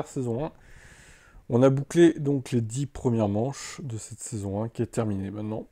Saison 1. On a bouclé donc les 10 premières manches de cette saison 1 qui est terminée maintenant.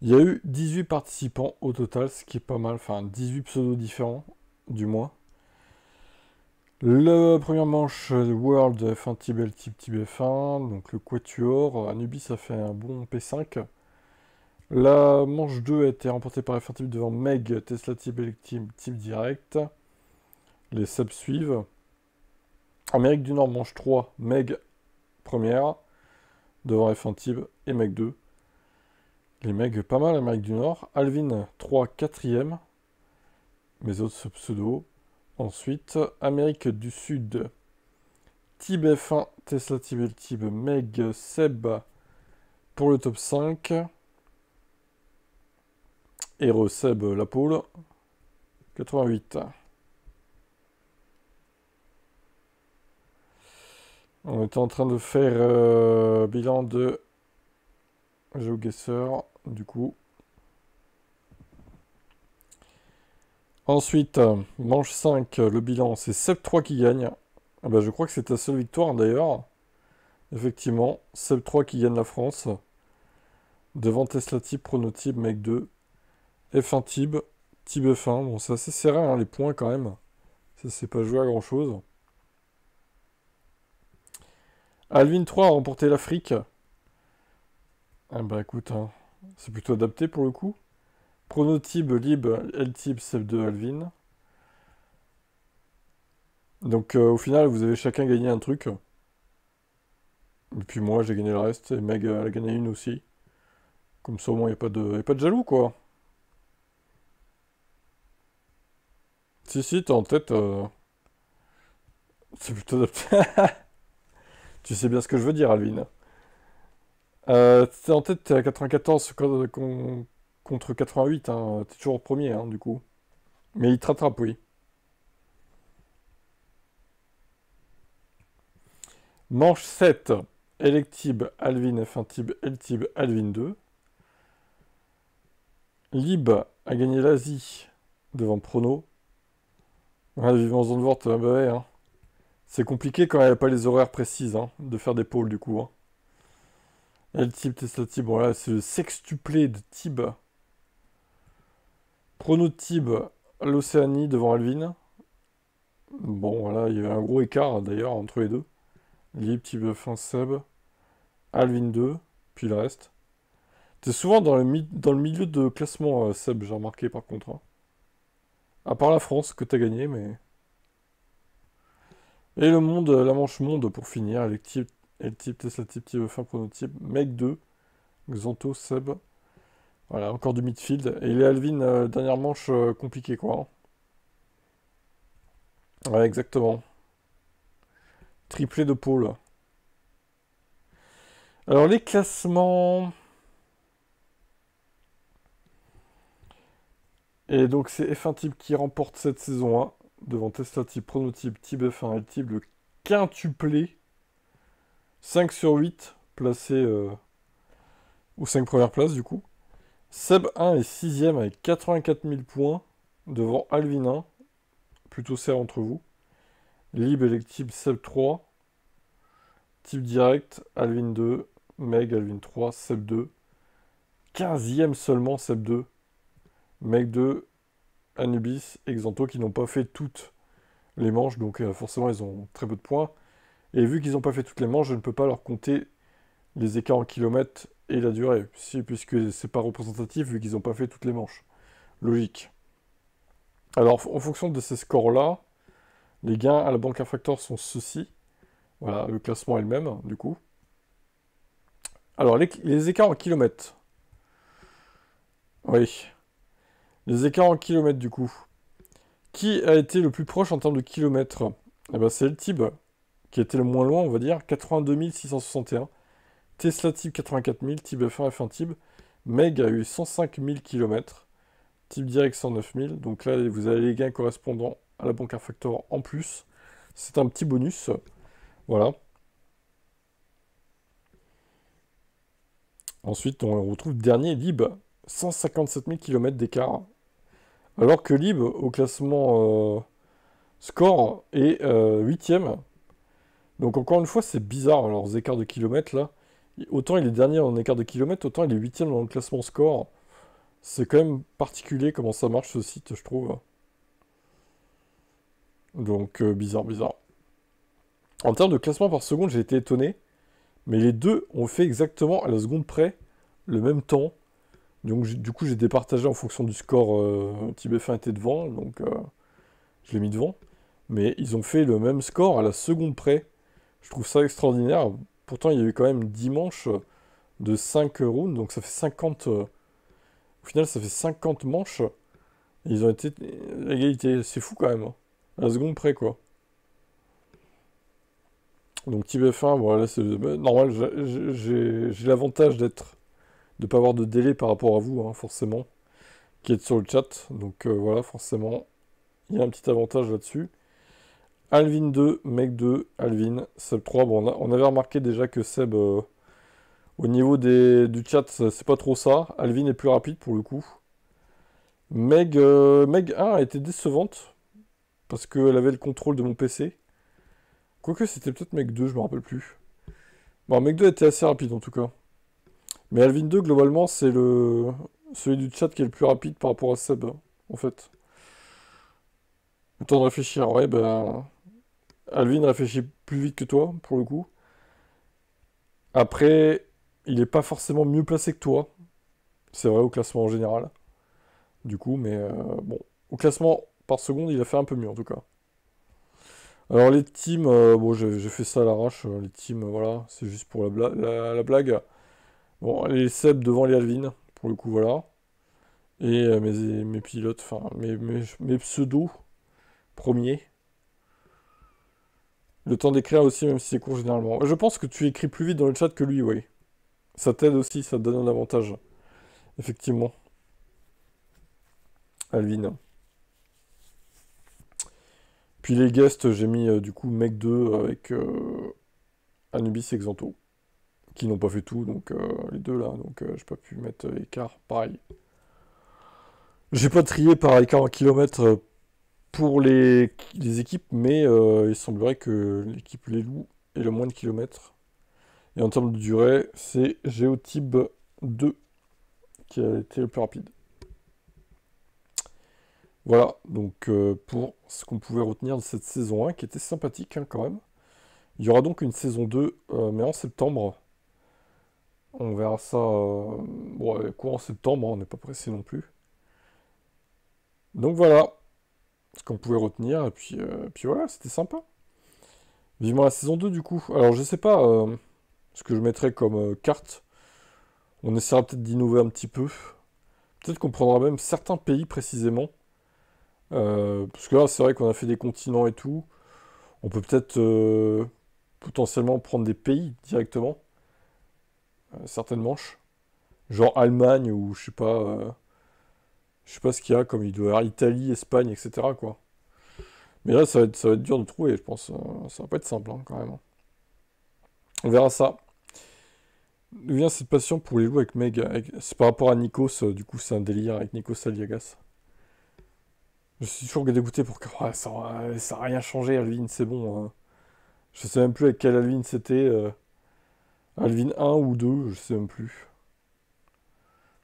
Il y a eu 18 participants au total, ce qui est pas mal, enfin 18 pseudos différents, du moins. La première manche, World F1 Tib L Tib Tib F1, donc le Quatuor, Anubis a fait un bon P5. La manche 2 a été remportée par F1 Tib devant Meg, Tesla Tib Electib Tib Direct. Les subs suivent. Amérique du Nord, manche 3, Meg première, devant F1 Tib et Meg 2. Les Meg pas mal, Amérique du Nord. Alvin 3, quatrième. Mes autres pseudos. Ensuite, Amérique du Sud, Tib F1, Tesla Tib et Tib, Meg, Seb pour le top 5. Hero Seb, la pole, 88. On était en train de faire bilan de GeoGuessr, du coup. Ensuite, manche 5, le bilan, c'est Seb 3 qui gagne. Ah bah, je crois que c'est ta seule victoire d'ailleurs. Effectivement, Seb 3 qui gagne la France. Devant Tesla Tib, Pronotib, Meg 2. F1 Tib, Tib F1. Bon, c'est assez serré hein, les points quand même. Ça c'est pas joué à grand chose. Alvin 3 a remporté l'Afrique. Ah bah écoute, hein, c'est plutôt adapté pour le coup. Pronotib, Lib, L-Tib, Seb 2, Alvin. Donc au final, vous avez chacun gagné un truc. Et puis moi, j'ai gagné le reste. Et Meg, elle a gagné une aussi. Comme ça, au moins, il n'y a pas de jaloux, quoi. Si, t'es en tête. C'est plutôt adapté. Tu sais bien ce que je veux dire, Alvin. T'es en tête, t'es à 94 contre 88. Hein. T'es toujours premier, hein, du coup. Mais il te rattrape, oui. Manche 7. Electib, Alvin, F1 Tib, L-Tib, Alvin 2. Lib a gagné l'Asie devant Prono. Ouais, vivement Zandvoort, bah ouais, hein. C'est compliqué quand il n'y a pas les horaires précises hein, de faire des pôles du coup. Hein. L-Tib, Tesla Tib, voilà, c'est le sextuplé de Tib. Prono Tib, l'Océanie devant Alvin. Bon, voilà, il y avait un gros écart d'ailleurs entre les deux. Lib, Tib, F1, Seb, Alvin 2, puis le reste. T'es souvent dans le milieu de classement, Seb, j'ai remarqué par contre. Hein. À part la France que t'as gagné, mais. Et le monde, la manche monde pour finir, L-Type, Tesla Type, Type F1, Pronotype, Mec 2, Xanto, Seb. Voilà, encore du midfield. Et les Alvin, dernière manche compliquée quoi. Hein. Ouais, exactement. Triplé de pôle. Alors les classements. Et donc c'est F1 Type qui remporte cette saison 1 devant Tesla Type, Pronotype, Type F1, L-Type, le quintuplé. 5 sur 8 placés aux 5 premières places du coup. Seb 1 est 6ème avec 84 000 points devant Alvin 1, plutôt serre entre vous. Lib Electib Seb 3, Type Direct Alvin 2, Meg Alvin 3, Seb 2. 15ème seulement Seb 2, Meg 2, Anubis et Xanto qui n'ont pas fait toutes les manches, donc forcément ils ont très peu de points. Et vu qu'ils n'ont pas fait toutes les manches, je ne peux pas leur compter les écarts en kilomètres et la durée, puisque c'est pas représentatif vu qu'ils n'ont pas fait toutes les manches. Logique. Alors, en fonction de ces scores-là, les gains à la banque infractor sont ceux-ci. Voilà, le classement est le même, du coup. Alors, les écarts en kilomètres. Oui. Les écarts en kilomètres, du coup. Qui a été le plus proche en termes de kilomètres? Eh ben, c'est le Tib, qui a été le moins loin, on va dire. 82 661. Tesla Tib, 84 000. Tib F1, F1 Tib. Meg a eu 105 000 km. Type direct 109 000. Donc là, vous avez les gains correspondant à la banque infractor en plus. C'est un petit bonus. Voilà. Ensuite, on retrouve dernier Lib. 157 000 km d'écart. Alors que Lib, au classement score, est 8ème. Donc encore une fois, c'est bizarre, leurs écarts de kilomètres, là. Autant il est dernier en écart de kilomètres, autant il est huitième dans le classement score. C'est quand même particulier comment ça marche ce site, je trouve. Donc bizarre, bizarre. En termes de classement par seconde, j'ai été étonné. Mais les deux ont fait exactement à la seconde près le même temps. Donc du coup, j'ai départagé en fonction du score. Team F1 était devant, donc je l'ai mis devant. Mais ils ont fait le même score à la seconde près. Je trouve ça extraordinaire. Pourtant, il y a eu quand même 10 manches de 5 rounds, donc ça fait 50. Au final, ça fait 50 manches. Et ils ont été à égalité. C'est fou quand même, hein. À la seconde près, quoi. Donc Team F1, voilà, c'est normal. J'ai l'avantage de pas avoir de délai par rapport à vous, hein, forcément, qui êtes sur le chat. Donc voilà, forcément, il y a un petit avantage là-dessus. Alvin 2, Mec 2, Alvin, Seb 3. Bon, on avait remarqué déjà que Seb, au niveau du chat, c'est pas trop ça. Alvin est plus rapide pour le coup. Meg 1 a été décevante parce qu'elle avait le contrôle de mon PC. Quoique c'était peut-être Meg 2, je me rappelle plus. Bon, Meg 2 était assez rapide en tout cas. Mais Alvin 2, globalement, c'est celui du chat qui est le plus rapide par rapport à Seb, en fait. Le temps de réfléchir, ouais, ben... Alvin réfléchit plus vite que toi, pour le coup. Après, il est pas forcément mieux placé que toi. C'est vrai au classement en général. Du coup, mais bon. Au classement par seconde, il a fait un peu mieux, en tout cas. Alors les teams, bon, j'ai fait ça à l'arrache. Les teams, voilà, c'est juste pour la blague. Bon, les Seb devant les Alvin, pour le coup, voilà. Et mes pilotes, enfin, mes pseudos premiers. Le temps d'écrire aussi, même si c'est court généralement. Je pense que tu écris plus vite dans le chat que lui, oui. Ça t'aide aussi, ça te donne un avantage. Effectivement. Alvin. Puis les guests, j'ai mis du coup Mec 2 avec Anubis et Xanto. Qui n'ont pas fait tout, donc les deux là. Donc j'ai pas pu mettre écart pareil. J'ai pas trié par écart en kilomètres pour les équipes, mais il semblerait que l'équipe Les Loups ait le moins de kilomètres. Et en termes de durée, c'est Geotib 2 qui a été le plus rapide. Voilà, donc pour ce qu'on pouvait retenir de cette saison 1, qui était sympathique hein, quand même. Il y aura donc une saison 2, mais en septembre. On verra ça bon, courant septembre, hein, on n'est pas pressé non plus. Donc voilà ce qu'on pouvait retenir, et puis voilà, c'était sympa. Vivement la saison 2 du coup. Alors je sais pas ce que je mettrais comme carte. On essaiera peut-être d'innover un petit peu. Peut-être qu'on prendra même certains pays précisément. Parce que là, c'est vrai qu'on a fait des continents et tout. On peut peut-être potentiellement prendre des pays directement. Certaines manches. Genre Allemagne ou je sais pas ce qu'il y a comme il doit y avoir Italie, Espagne, etc. quoi. Mais là, ça va être dur de trouver, je pense. Ça va pas être simple hein, quand même, hein. On verra ça. D'où vient cette passion pour les loups avec Meg C'est par rapport à Nikos, du coup c'est un délire avec Nikos Aliagas. Je suis toujours dégoûté pour que ouais, ça a rien changé, Alvin, c'est bon, hein. Je sais même plus avec quel Alvin c'était. Alvin 1 ou 2, je sais même plus.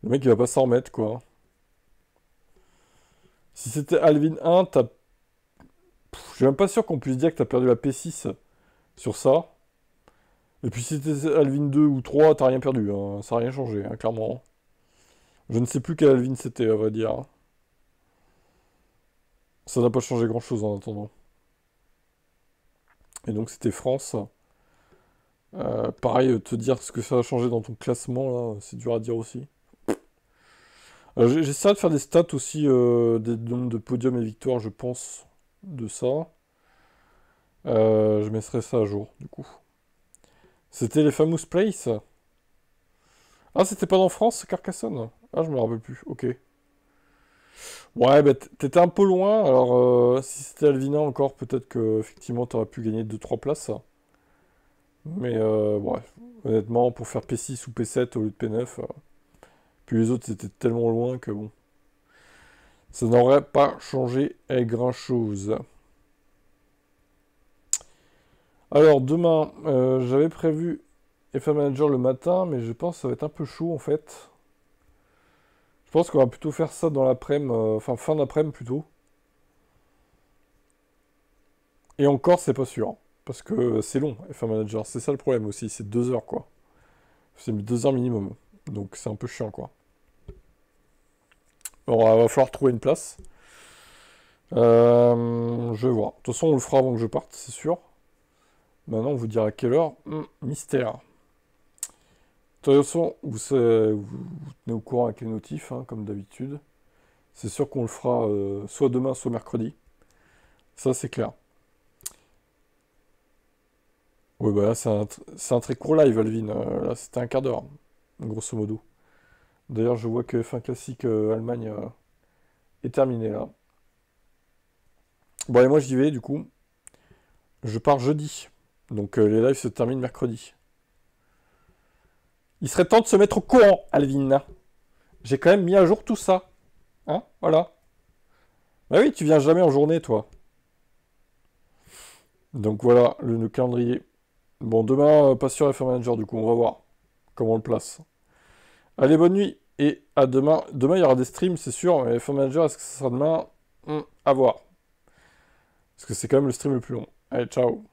Le mec il va pas s'en remettre quoi. Si c'était Alvin 1, je suis même pas sûr qu'on puisse dire que t'as perdu la P6 sur ça. Et puis si c'était Alvin 2 ou 3, t'as rien perdu, hein. Ça a rien changé, hein, clairement. Je ne sais plus quel Alvin c'était, à vrai dire. Ça n'a pas changé grand-chose en attendant. Et donc c'était France. Pareil, te dire ce que ça a changé dans ton classement, là, c'est dur à dire aussi. J'essaierai de faire des stats aussi, des nombres de podiums et victoires, je pense, de ça. Je mettrai ça à jour, du coup. C'était les Famous Place. Ah, c'était pas dans France, Carcassonne? Ah, je me rappelle plus, ok. Ouais, bah t'étais un peu loin, alors si c'était Alvina encore, peut-être que effectivement t'aurais pu gagner deux trois places. Mais bref, honnêtement, pour faire P6 ou P7 au lieu de P9, puis les autres c'était tellement loin que bon, ça n'aurait pas changé grand-chose. Alors, demain, j'avais prévu FA Manager le matin, mais je pense que ça va être un peu chaud, en fait. Je pense qu'on va plutôt faire ça dans l'après-midi, enfin, fin d'après-midi, plutôt. Et encore, c'est pas sûr. Parce que c'est long, FA Manager. C'est ça le problème aussi, c'est 2 heures, quoi. C'est 2 heures minimum. Donc, c'est un peu chiant, quoi. Bon, il va falloir trouver une place. Je vais voir. De toute façon, on le fera avant que je parte, c'est sûr. Maintenant, on vous dira à quelle heure. Mystère. De toute façon, vous tenez au courant avec les notifs, hein, comme d'habitude. C'est sûr qu'on le fera soit demain, soit mercredi. Ça, c'est clair. Oui, bah là, c'est un très court live, Alvin. Là, c'était un quart d'heure, grosso modo. D'ailleurs, je vois que F1 Classique Allemagne est terminé, là. Bon, et moi, j'y vais, du coup. Je pars jeudi. Donc, les lives se terminent mercredi. Il serait temps de se mettre au courant, Alvin. J'ai quand même mis à jour tout ça. Hein, voilà. Bah oui, tu viens jamais en journée, toi. Donc voilà, le calendrier. Bon, demain, pas sur FR Manager, du coup, on va voir comment on le place. Allez, bonne nuit, et à demain. Demain, il y aura des streams, c'est sûr, mais FR Manager, est-ce que ça sera demain? À voir. Parce que c'est quand même le stream le plus long. Allez, ciao.